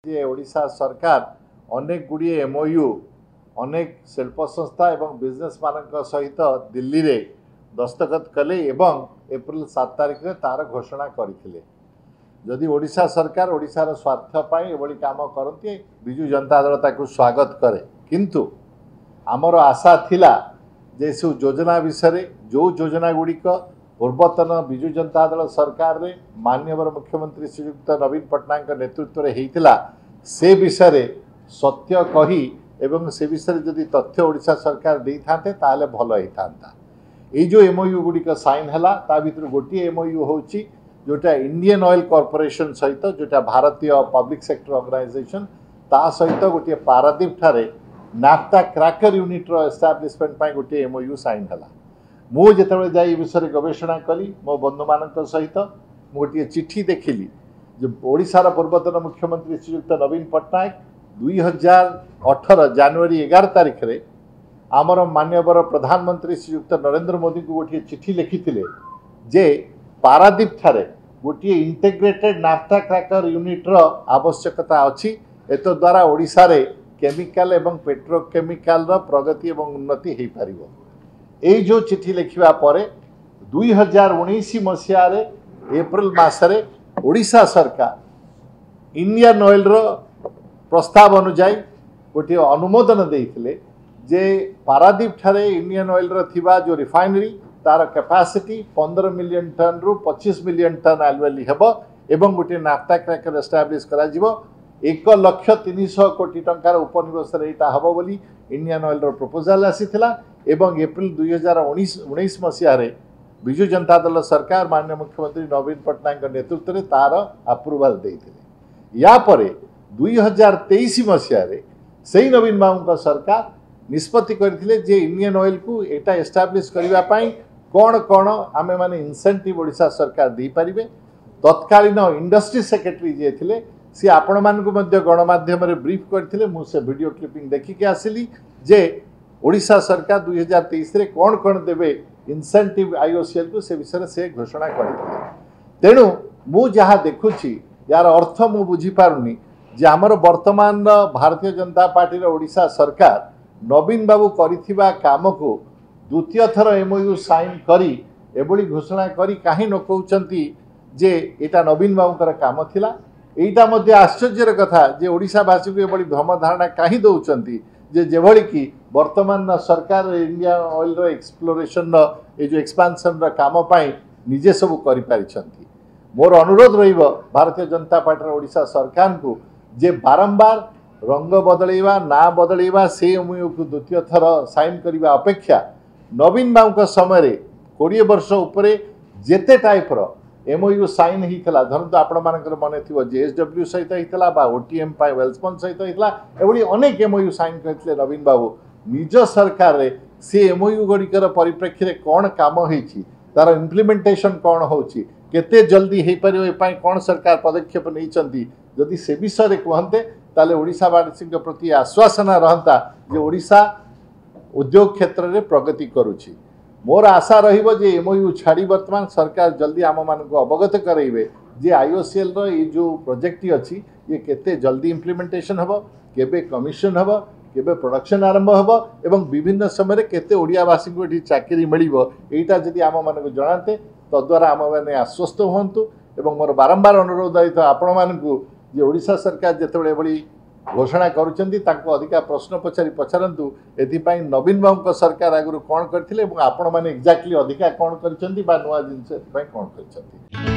जे ओडिशा सरकार अनेक गुड़िए एमओयू अनेक शिल्प संस्था एवं बिजनेस मान सहित दिल्ली रे दस्तखत कले एवं एप्रिल 7 तारिख रे तार घोषणा करथिले। जदि ओडिशा सरकार ओडिशार स्वार्थ पाई एभली काम करती बिजु जनता दल ताकू स्वागत करे, किंतु आमर आशा थिला जे सु योजना विषय जो योजना गुड़िक पूर्वतन बिजु जनता दल सरकार रे माननीय मुख्यमंत्री श्रीयुक्त नवीन पट्टनायक नेतृत्व रे हेइतिला से विषय सत्य कही एवं से विषय जदि तथ्य ओडिशा सरकार दे थांते ताले भल होई थांता। ए जो एमओयू गुड़िक साइन हैला ता भितर गोटी एमओयू होची जोटा इंडियन ऑयल कॉर्पोरेशन सहित जोटा भारतीय पब्लिक सेक्टर ऑर्गेनाइजेशन ता सहित गोटे पारादीप ठारे नाफ्ता क्रैकर यूनिट रो एस्टैब्लिशमेंट पाई गोटे एमओयू साइन हैला। मु जेतेबेले जाई विषय गवेषणा कली मो बंधु मानक सहित मु गोटे चिट्ठी देखिली जो ओडिशार पूर्वतन मुख्यमंत्री श्रीयुक्त नवीन पट्टनायक 2018 जनवरी 11 तारिख रे आमर माननीय प्रधानमंत्री श्रीयुक्त नरेंद्र मोदी को गोटे चिट्ठी लिखिथिले जे पारादीप ठारे गोटे इंटीग्रेटेड नाफ्ता क्रैकर यूनिट रो आवश्यकता अछि। एतो द्वारा ओडिशा रे केमिकल एवं पेट्रोकेमिकल रो प्रगति एवं उन्नति हेई परिबो। ए जो चिट्ठी लिखिबा परे 2019 मसिया रे एप्रिल मासरे ओडिशा सरकार इंडियन ऑयल रो प्रस्ताव अनुଯାୟୀ गोटे अनुमोदन देइथिले जे पारादीप ठारे इंडियन ऑयल रो थिबा जो रिफाइनरी तार कैपेसिटी 15 मिलियन टन रु 25 मिलियन टन एनुअली हेबो एवं गोटे नाफ्ता क्रैकर एस्टैब्लिश करा जिवो। 1,300 कोटी टंकार उपनिवेश रे एटा हबो बोली इंडियन ऑयल रो प्रपोजल आसीथिला एवं एप्रिल 2019 मसिया रे बिजु जनता दल सरकार माननीय मुख्यमंत्री नवीन पट्टनायक नेतृत्व रे तार अप्रूवल देइथिले। या परे 2023 मसिया रे सेही नवीन बाबू का सरकार निष्पत्ति करथिले जे इंडियन ऑयल को एटा एस्टैब्लिश करिवा पई कोन कोन आमे माने इंसेंटिव ओडिशा सरकार दे परिबे। तत्कालीन इंडस्ट्री सेक्रेटरी जे थिले सी आपण मान को मध्य गणमाध्यम रे ब्रीफ करथिले। मु से वीडियो क्लिपिंग देखि के आसिली जे ओडिशा सरकार 2023 रे कोन कोन देबे इंसेंटिव आईओसीएल को से विषय से घोषणा करथिले। तेणु मु जहा देखुची यार अर्थ मु बुझी पारुनी जे हमर वर्तमान भारतीय जनता पार्टी रो ओडिशा सरकार नवीन बाबू करिथिबा काम को द्वितीय थर एमओयू साइन करी एबोली घोषणा करी काहे न कहउचंती जे एटा नवीन बाबूकर काम थिला। एटा मध्ये आश्चर्यर कथा जे ओडिशा वासी को एबोली भ्रम धारणा काहे दउचंती जे जेभली की वर्तमान सरकार इंडिया ऑयल रो एक्सप्लोरेशन रो ए जो एक्सपेंशन रो काम पाई निजे सब करि पारिछंती। मोर अनुरोध रहिबो भारतीय जनता पार्टी रो ओडिशा सरकार को जे बारंबार रंग बदलैवा ना बदलैवा से एमओयू को द्वितीय थर साइन करने अपेक्षा नवीन बाबू का समय रे 20 वर्ष उपरे जेते टाइप रो एमओयू साइन होता धरत आपण मानकर मन थी जेएसडब्ल्यू सहित होता बा ओटीएम पाई वेल्सपन सहित होता एभली अनेक एमओयू साइन करते नवीन बाबू निज सरकार रे से एमओयू गुड़िकर परिप्रेक्षी रे कौन काम होईछि तार इम्प्लीमेंटेशन कौन होछि केते जल्दी हो पारिबो ए पाई कौन सरकार पदक्षेप नहीं जदि से विषय कहते ताले ओडिशावासी प्रति आश्वासन रहता जे ओडिशा उद्योग क्षेत्र में प्रगति करुछि। मोर आशा रहिबो जे एमओयू छाड़ी वर्तमान सरकार जल्दी आम मान को अवगत कराइबे जे आईओसीएल रो ये जो प्रोजेक्ट अछि ये केते जल्दी इम्प्लीमेंटेशन हबो केबे कमिशन हबो केबे प्रोडक्शन आरंभ हबो एवं विभिन्न समय केते ओडियावासी को एठी चाकरी मिलिबो एटा जदि आम मान को जणाते तद्वारा आम माने आश्वस्त होंतु। एवं मोर बारंबार अनुरोध रही आपण मानकु जे ओडिशा सरकार जेतेबेले एभली घोषणा करुचंती तांको अधिका प्रश्न पचारंतु एथिपाई नवीन बाबू सरकार आगु कौन करथिले एवं आपण माने एक्जाक्टली अधिका कौन करचंती बा नुआ जिनस एथिपाई कौन करचंती।